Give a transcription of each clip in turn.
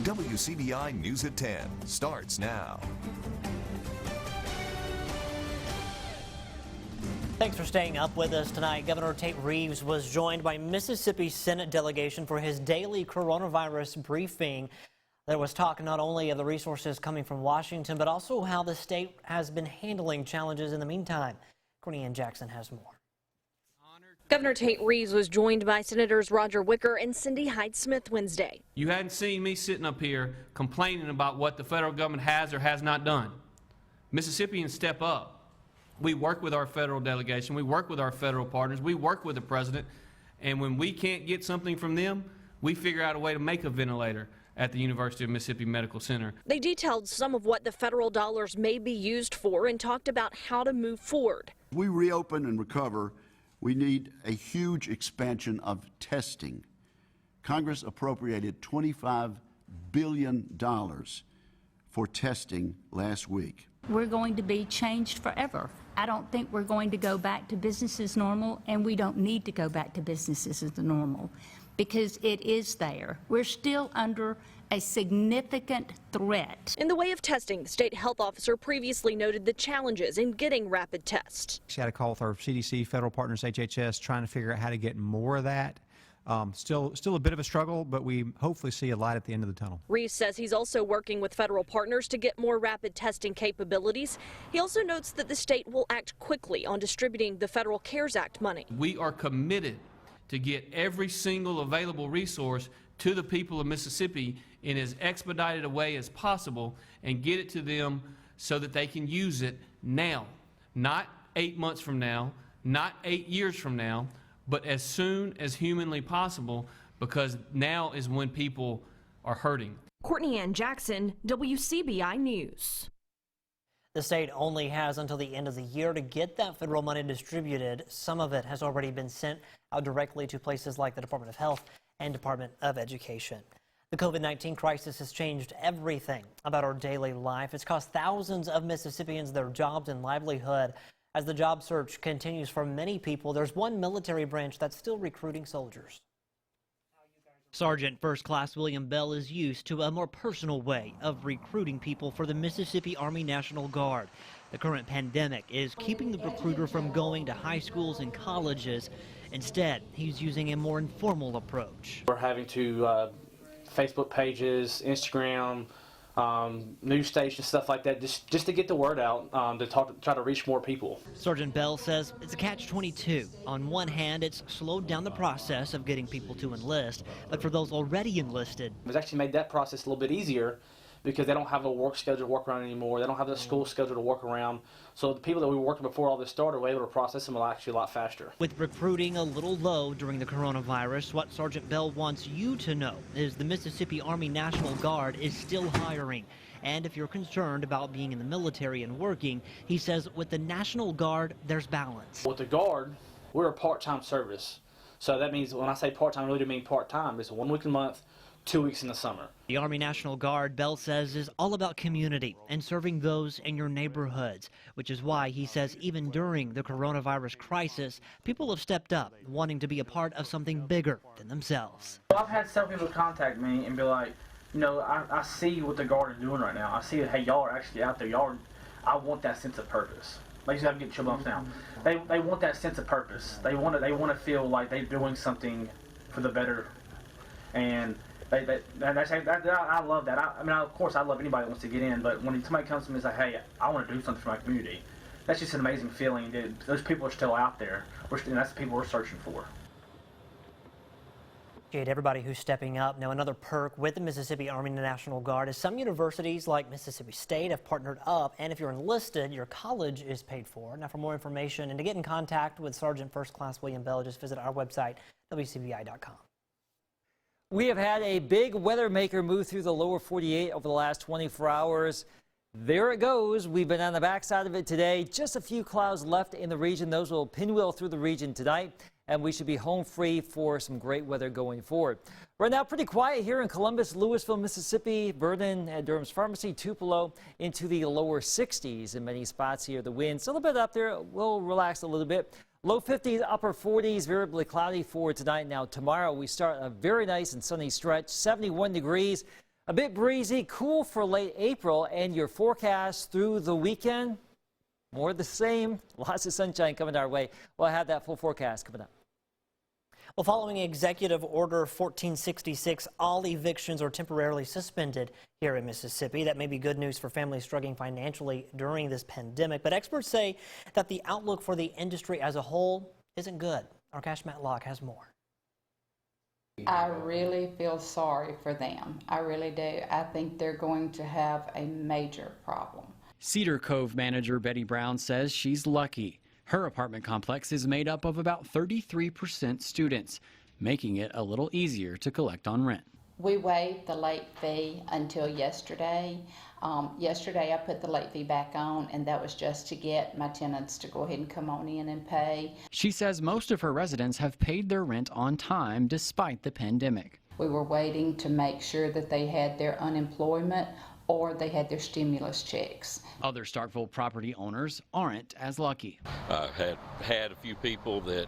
WCBI News at 10 starts now. Thanks for staying up with us tonight. Governor Tate Reeves was joined by Mississippi Senate delegation for his daily coronavirus briefing. There was talk not only of the resources coming from Washington, but also how the state has been handling challenges in the meantime. Kaitlin Jackson has more. Governor Tate Reeves was joined by Senators Roger Wicker and Cindy Hyde-Smith Wednesday. You hadn't seen me sitting up here complaining about what the federal government has or has not done. Mississippians step up. We work with our federal delegation, we work with our federal partners, we work with the president, and when we can't get something from them, we figure out a way to make a ventilator at the University of Mississippi Medical Center. They detailed some of what the federal dollars may be used for and talked about how to move forward. We reopen and recover. We need a huge expansion of testing. Congress appropriated $25 billion for testing last week. We're going to be changed forever. I don't think we're going to go back to business as normal, and we don't need to go back to business as normal because it is there. We're still under a significant threat. In the way of testing, the state health officer previously noted the challenges in getting rapid tests. She had a call with our CDC, federal partners, HHS, trying to figure out how to get more of that. Still a bit of a struggle, but we hopefully see a light at the end of the tunnel. Reeves says he's also working with federal partners to get more rapid testing capabilities. He also notes that the state will act quickly on distributing the federal CARES Act money. We are committed to get every single available resource to the people of Mississippi in as expedited a way as possible and get it to them so that they can use it now, not 8 months from now, not 8 years from now, but as soon as humanly possible, because now is when people are hurting. Kaitlin Jackson, WCBI News. The state only has until the end of the year to get that federal money distributed. Some of it has already been sent out directly to places like the Department of Health and Department of Education. The COVID-19 crisis has changed everything about our daily life. It's cost thousands of Mississippians their jobs and livelihood. As the job search continues for many people, there's one military branch that's still recruiting soldiers. Sergeant First Class William Bell is used to a more personal way of recruiting people for the Mississippi Army National Guard. The current pandemic is keeping the recruiter from going to high schools and colleges. Instead, he's using a more informal approach. We're having to Facebook pages, Instagram, news stations, stuff like that, just to get the word out, to try to reach more people. Sergeant Bell says it's a catch-22. On one hand, it's slowed down the process of getting people to enlist, but for those already enlisted, It's actually made that process a little bit easier because they don't have a work schedule to work around anymore. They don't have the school schedule to work around. So the people that we were working before all this started were able to process them actually a lot faster. with recruiting a little low during the coronavirus, what Sergeant Bell wants you to know is the Mississippi Army National Guard is still hiring. And if you're concerned about being in the military and working, he says with the National Guard, there's balance. With the Guard, we're a part-time service. So that means when I say part-time, I really do mean part-time. It's 1 week a month, 2 weeks in the summer. The Army National Guard, Bell says, is all about community and serving those in your neighborhoods, which is why he says even during the coronavirus crisis, people have stepped up, wanting to be a part of something bigger than themselves. I've had several people contact me and be like, you know, I see what the Guard is doing right now. I see that, hey, y'all are actually out there. I want that sense of purpose. Like I'm getting chill bumps now. They want that sense of purpose. They want to feel like they're doing something for the better. And I love that. I mean, of course, I love anybody that wants to get in, but when somebody comes to me and says, hey, I want to do something for my community, that's just an amazing feeling. That those people are still out there, and that's the people we're searching for. Appreciate everybody who's stepping up. Now, another perk with the Mississippi Army National Guard is some universities like Mississippi State have partnered up, and if you're enlisted, your college is paid for. Now, for more information and to get in contact with Sergeant First Class William Bell, just visit our website, WCBI.com. We have had a big weather maker move through the lower 48 over the last 24 hours. There it goes. We've been on the backside of it today. Just a few clouds left in the region. Those will pinwheel through the region tonight, and we should be home free for some great weather going forward. Right now, pretty quiet here in Columbus, Louisville, Mississippi, Vernon, and Durham's Pharmacy, Tupelo into the lower 60s in many spots here. The wind still a bit up there. We'll relax a little bit. Low 50s, upper 40s, variably cloudy for tonight. Now tomorrow we start a very nice and sunny stretch, 71 degrees. A bit breezy, cool for late April, and your forecast through the weekend, more of the same. Lots of sunshine coming our way. We'll have that full forecast coming up. Well, following Executive Order 1466, all evictions are temporarily suspended here in Mississippi. That may be good news for families struggling financially during this pandemic, but experts say that the outlook for the industry as a whole isn't good. Our Cash Matlock has more. I really feel sorry for them. I really do. I think they're going to have a major problem. CEDAR COVE manager Betty Brown says she's lucky. Her apartment complex is made up of about 33% students, making it a little easier to collect on rent. We waived the late fee until yesterday. Yesterday I put the late fee back on, and that was just to get my tenants to go ahead and come on in and pay. She says most of her residents have paid their rent on time despite the pandemic. We were waiting to make sure that they had their unemployment or they had their stimulus checks. Other Starkville property owners aren't as lucky. I've had a few people that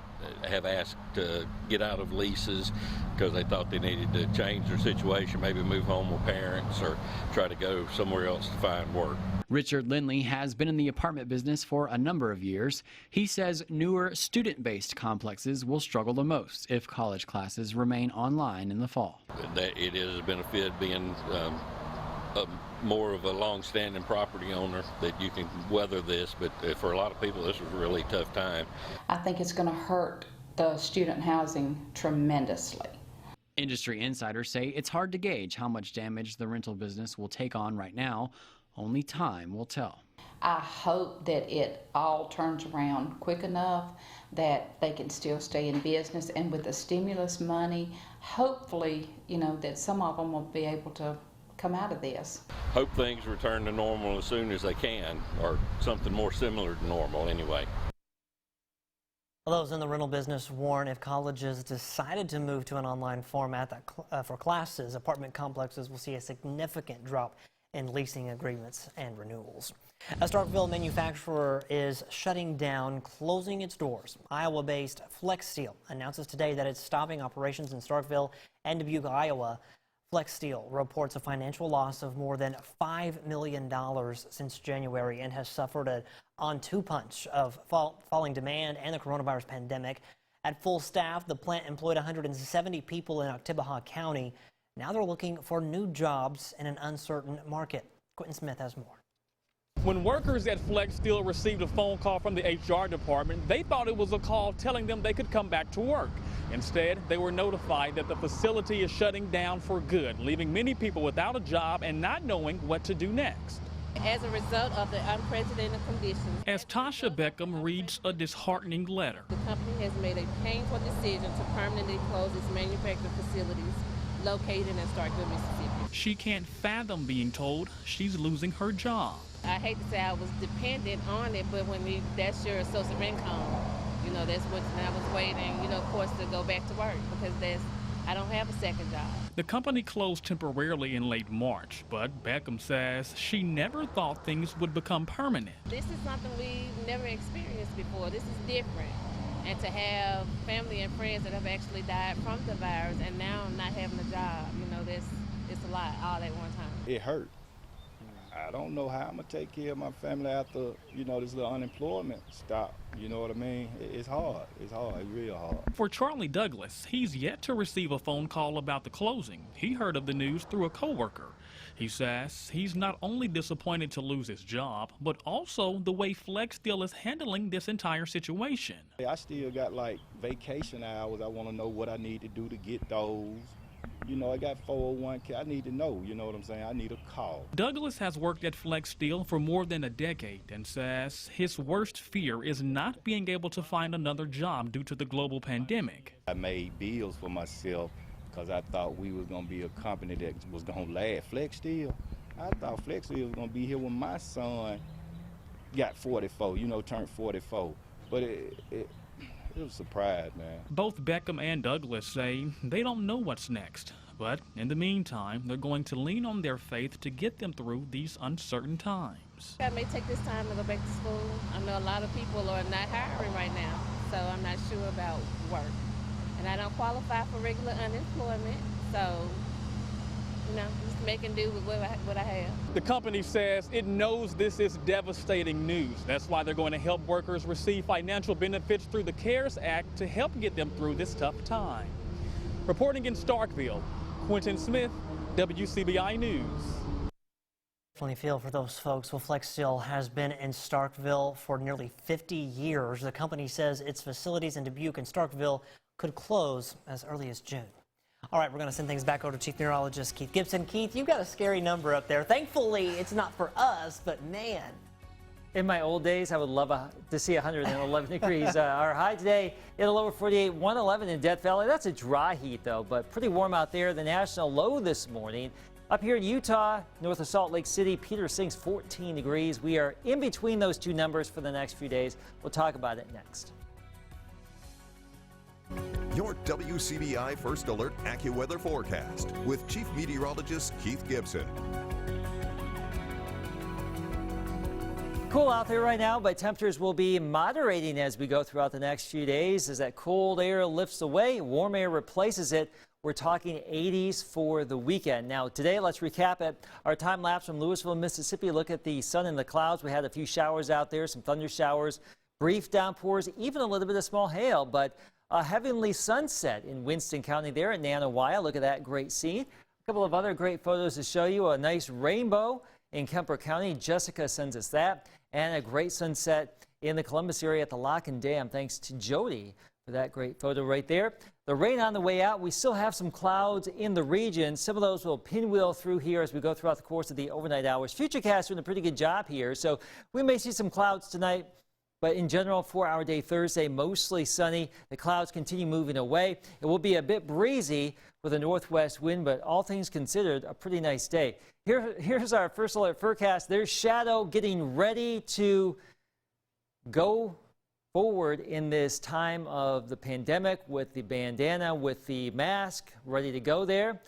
have asked to get out of leases because they thought they needed to change their situation, maybe move home with parents or try to go somewhere else to find work. Richard LINLEY has been in the apartment business for a number of years. He says newer student-based complexes will struggle the most if college classes remain online in the fall. That it is a benefit being more of a long-standing property owner that you can weather this, but for a lot of people this was a really tough time. I think it's going to hurt the student housing tremendously. Industry insiders say it's hard to gauge how much damage the rental business will take on right now. Only time will tell. I hope that it all turns around quick enough that they can still stay in business, and with the stimulus money, hopefully, that some of them will be able to come out of this. Hope things return to normal as soon as they can, or something more similar to normal anyway. Those in the rental business warn if colleges decided to move to an online format for classes, apartment complexes will see a significant drop in leasing agreements and renewals. A Starkville manufacturer is shutting down, closing its doors. Iowa-based Flex Steel announces today that it's stopping operations in Starkville and Dubuque, Iowa. Flex Steel reports a financial loss of more than $5 million since January and has suffered an on-two punch of falling demand and the coronavirus pandemic. At full staff, the plant employed 170 people in Oktibbeha County. Now they're looking for new jobs in an uncertain market. Quentin Smith has more. When workers at Flex Steel received a phone call from the HR department, they thought it was a call telling them they could come back to work. Instead, they were notified that the facility is shutting down for good, leaving many people without a job and not knowing what to do next. As a result of the unprecedented conditions. As Tasha Beckham reads a disheartening letter. The company has made a painful decision to permanently close its manufacturing facilities located in Starkville, Mississippi. She can't fathom being told she's losing her job. I hate to say I was dependent on it, but when that's your source of income, that's what I was waiting, of course, to go back to work because I don't have a second job. The company closed temporarily in late March, but Beckham says she never thought things would become permanent. This is something we've never experienced before. This is different. And to have family and friends that have actually died from the virus and now not having a job, it's a lot all at one time. It hurt. I don't know how I'm going to take care of my family after, this little unemployment stop. You know what I mean? It's hard. It's real hard. For Charlie Douglas, he's yet to receive a phone call about the closing. He heard of the news through a coworker. He says he's not only disappointed to lose his job, but also the way Flex Steel is handling this entire situation. I still got vacation hours. I want to know what I need to do to get those. I got 401k. I need to know, you know what I'm saying? I need a call. Douglas has worked at Flex Steel for more than a decade and says his worst fear is not being able to find another job due to the global pandemic. I made bills for myself because I thought we was going to be a company that was going to last. Flex Steel, I thought Flex Steel was going to be here when my son got 44, turned 44. But it was a surprise, man. Both Beckham and Douglas say they don't know what's next. But in the meantime, they're going to lean on their faith to get them through these uncertain times. I may take this time to go back to school. I know a lot of people are not hiring right now, so I'm not sure about work. And I don't qualify for regular unemployment, so, just making do with what I have. The company says it knows this is devastating news. That's why they're going to help workers receive financial benefits through the CARES Act to help get them through this tough time. Reporting in Starkville, Quentin Smith, WCBI News. Definitely feel for those folks. Well, Flex Steel has been in Starkville for nearly 50 years. The company says its facilities in Dubuque and Starkville could close as early as June. All right, we're going to send things back over to Chief Meteorologist Keith Gibson. Keith, you've got a scary number up there. Thankfully, it's not for us, but man. In my old days, I would love to see 111 degrees. Our high today in the lower 48, 111 in Death Valley. That's a dry heat, though, but pretty warm out there. The national low this morning. Up here in Utah, north of Salt Lake City, Peter Sings 14 degrees. We are in between those two numbers for the next few days. We'll talk about it next. Your WCBI First Alert AccuWeather forecast with Chief Meteorologist Keith Gibson. Cool out there right now, but temperatures will be moderating as we go throughout the next few days. As that cold air lifts away, warm air replaces it. We're talking 80s for the weekend. Now, today, let's recap it. Our time lapse from Louisville, Mississippi. Look at the sun and the clouds. We had a few showers out there, some thunder showers, brief downpours, even a little bit of small hail, but a heavenly sunset in Winston County there at Nanawaya. Look at that great scene. A couple of other great photos to show you. A nice rainbow in Kemper County. Jessica sends us that. And a great sunset in the Columbus area at the Lock and Dam. Thanks to Jody for that great photo right there. The rain on the way out. We still have some clouds in the region. Some of those will pinwheel through here as we go throughout the course of the overnight hours. Futurecast doing a pretty good job here. So we may see some clouds tonight. But in general, 4-hour day Thursday, mostly sunny. The clouds continue moving away. It will be a bit breezy with a northwest wind, but all things considered, a pretty nice day. Here's our first alert forecast. There's shadow getting ready to go forward in this time of the pandemic with the bandana, with the mask, ready to go there.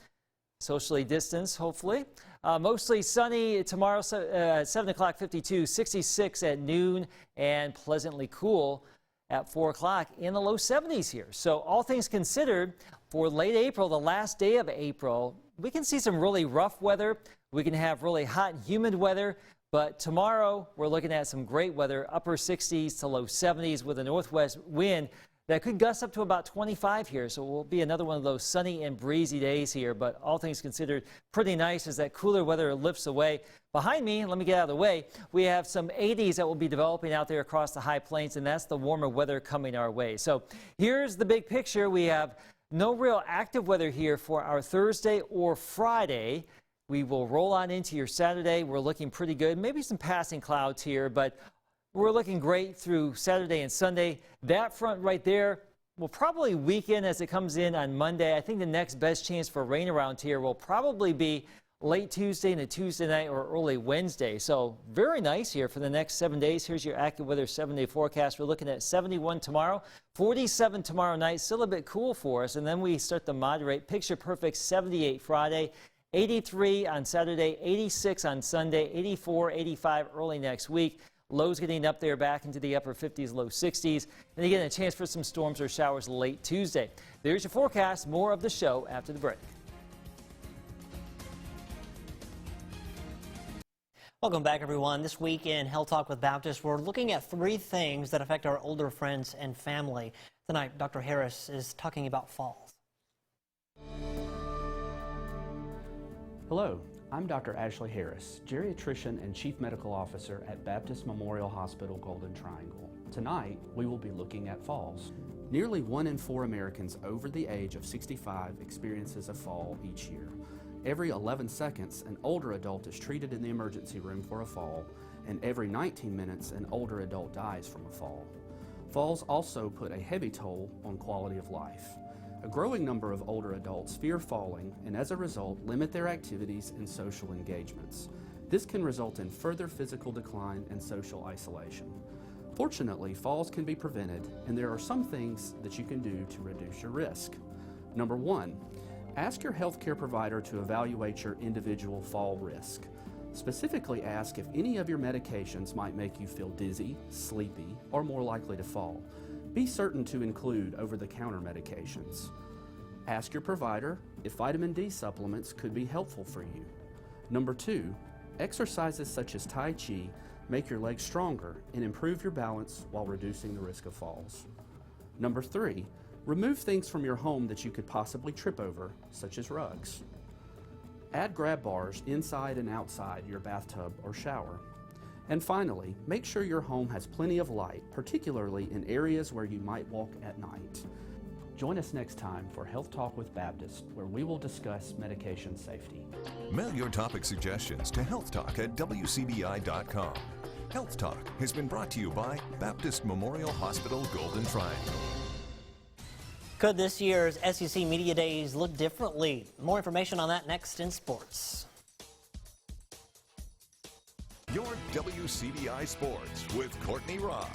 Socially distanced, hopefully. Mostly sunny tomorrow, 7 o'clock, 52, 66 at noon, and pleasantly cool at 4 o'clock in the low 70s here. So all things considered, for late April, the last day of April, we can see some really rough weather. We can have really hot and humid weather. But tomorrow, we're looking at some great weather, upper 60s to low 70s with a northwest wind that could gust up to about 25 here. So it will be another one of those sunny and breezy days here. But all things considered, pretty nice as that cooler weather lifts away. Behind me, let me get out of the way, we have some 80s that will be developing out there across the high plains, and that's the warmer weather coming our way. So here's the big picture. We have no real active weather here for our Thursday or Friday. We will roll on into your Saturday. We're looking pretty good. Maybe some passing clouds here, but we're looking great through Saturday and Sunday. That front right there will probably weaken as it comes in on Monday. I think the next best chance for rain around here will probably be late Tuesday into Tuesday night or early Wednesday. So very nice here for the next 7 days. Here's your AccuWeather 7-day forecast. We're looking at 71 tomorrow, 47 tomorrow night. Still a bit cool for us. And then we start to moderate. Picture perfect 78 Friday. 83 on Saturday, 86 on Sunday, 84, 85 early next week. Lows getting up there back into the upper 50s, low 60s. And again, a chance for some storms or showers late Tuesday. There's your forecast. More of the show after the break. Welcome back, everyone. This week in Health Talk with Baptist, we're looking at 3 things that affect our older friends and family. Tonight, Dr. Harris is talking about falls. Hello, I'm Dr. Ashley Harris, geriatrician and chief medical officer at Baptist Memorial Hospital Golden Triangle. Tonight, we will be looking at falls. Nearly 1 in 4 Americans over the age of 65 experiences a fall each year. Every 11 seconds, an older adult is treated in the emergency room for a fall, and every 19 minutes, an older adult dies from a fall. Falls also put a heavy toll on quality of life. A growing number of older adults fear falling and as a result limit their activities and social engagements. This can result in further physical decline and social isolation. Fortunately, falls can be prevented, and there are some things that you can do to reduce your risk. Number 1, ask your healthcare provider to evaluate your individual fall risk. Specifically ask if any of your medications might make you feel dizzy, sleepy, or more likely to fall. Be certain to include over-the-counter medications. Ask your provider if vitamin D supplements could be helpful for you. Number 2, exercises such as Tai Chi make your legs stronger and improve your balance while reducing the risk of falls. Number 3, remove things from your home that you could possibly trip over, such as rugs. Add grab bars inside and outside your bathtub or shower. And finally, make sure your home has plenty of light, particularly in areas where you might walk at night. Join us next time for Health Talk with Baptist, where we will discuss medication safety. Mail your topic suggestions to healthtalk@wcbi.com. Health Talk has been brought to you by Baptist Memorial Hospital Golden Triangle. Could this year's SEC Media Days look differently? More information on that next in sports. Your WCBI Sports with Courtney Robb.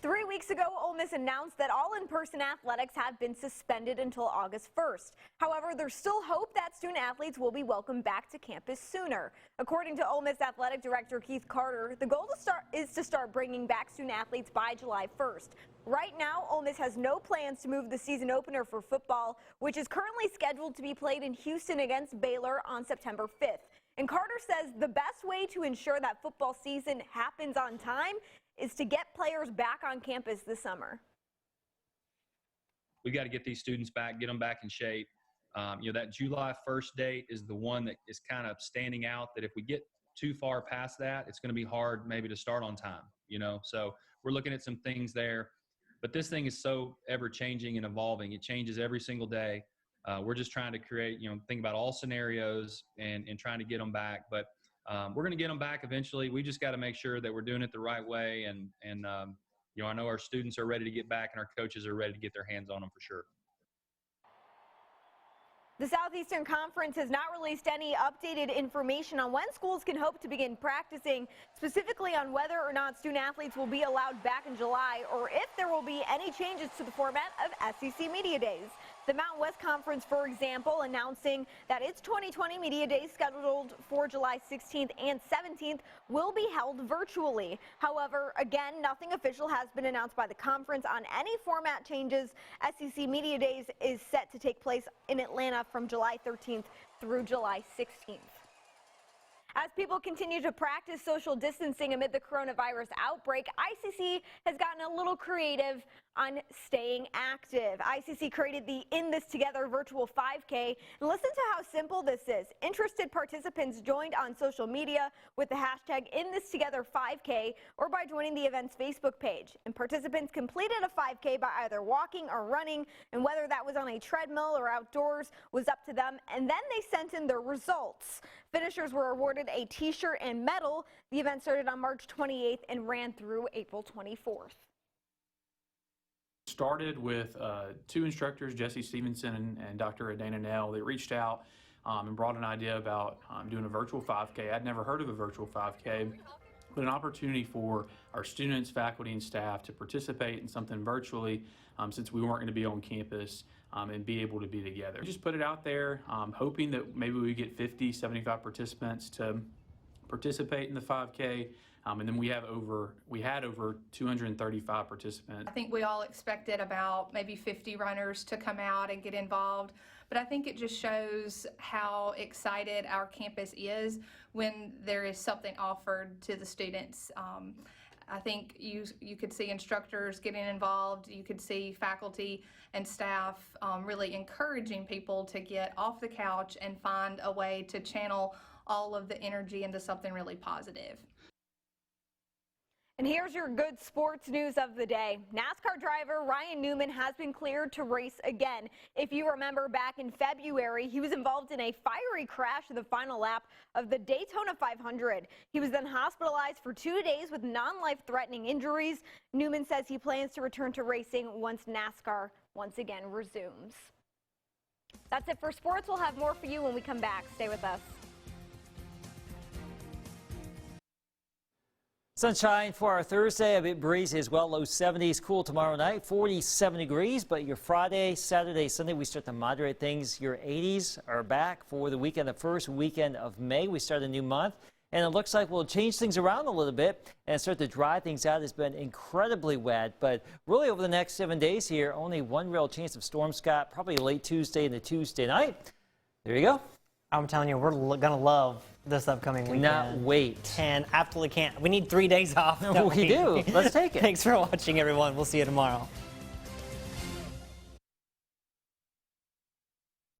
3 weeks ago, Ole Miss announced that all in-person athletics have been suspended until August 1st. However, there's still hope that student-athletes will be welcomed back to campus sooner. According to Ole Miss Athletic Director Keith Carter, the goal is to start bringing back student-athletes by July 1st. Right now, Ole Miss has no plans to move the season opener for football, which is currently scheduled to be played in Houston against Baylor on September 5th. And Carter says the best way to ensure that football season happens on time is to get players back on campus this summer. We've got to get these students back, get them back in shape. That July 1st date is the one that is kind of standing out, that if we get too far past that, it's going to be hard maybe to start on time, So we're looking at some things there. But this thing is so ever-changing and evolving. It changes every single day. We're just trying to create, think about all scenarios and trying to get them back. But we're going to get them back eventually. We just got to make sure that we're doing it the right way. And I know our students are ready to get back and our coaches are ready to get their hands on them for sure. The Southeastern Conference has not released any updated information on when schools can hope to begin practicing, specifically on whether or not student-athletes will be allowed back in July or if there will be any changes to the format of SEC Media Days. The Mountain West Conference, for example, announcing that its 2020 Media Days scheduled for July 16th and 17th will be held virtually. However, again, nothing official has been announced by the conference on any format changes. SEC Media Days is set to take place in Atlanta from July 13th through July 16th. As people continue to practice social distancing amid the coronavirus outbreak, ICC has gotten a little creative on staying active. ICC created the In This Together virtual 5K. And listen to how simple this is. Interested participants joined on social media with the hashtag InThisTogether5K or by joining the event's Facebook page. And participants completed a 5K by either walking or running, and whether that was on a treadmill or outdoors was up to them. And then they sent in their results. Finishers were awarded a t-shirt and medal. The event started on March 28th and ran through April 24th. Started with two instructors, Jesse Stevenson and Dr. Adana Nell. They reached out and brought an idea about doing a virtual 5K. I'd never heard of a virtual 5K, but an opportunity for our students, faculty, and staff to participate in something virtually since we weren't going to be on campus and be able to be together. We just put it out there, hoping that maybe we get 50, 75 participants to participate in the 5K. And then we had over 235 participants. I think we all expected about maybe 50 runners to come out and get involved, but I think it just shows how excited our campus is when there is something offered to the students. I think you could see instructors getting involved, you could see faculty and staff really encouraging people to get off the couch and find a way to channel all of the energy into something really positive. And here's your good sports news of the day. NASCAR driver Ryan Newman has been cleared to race again. If you remember back in February, he was involved in a fiery crash in the final lap of the Daytona 500. He was then hospitalized for 2 days with non-life-threatening injuries. Newman says he plans to return to racing once NASCAR once again resumes. That's it for sports. We'll have more for you when we come back. Stay with us. Sunshine for our Thursday, a bit breezy as well, low 70s, cool tomorrow night, 47 degrees, but your Friday, Saturday, Sunday, we start to moderate things. Your 80s are back for the weekend, the first weekend of May. We start a new month. and it looks like we'll change things around a little bit and start to dry things out. It's been incredibly wet, but really over the next 7 days here, only one real chance of storm, Scott, probably late Tuesday into Tuesday night. There you go. I'm telling you, we're going to love this upcoming weekend. Cannot wait. And absolutely can't. We need 3 days off. We do. Let's take it. Thanks for watching, everyone. We'll see you tomorrow.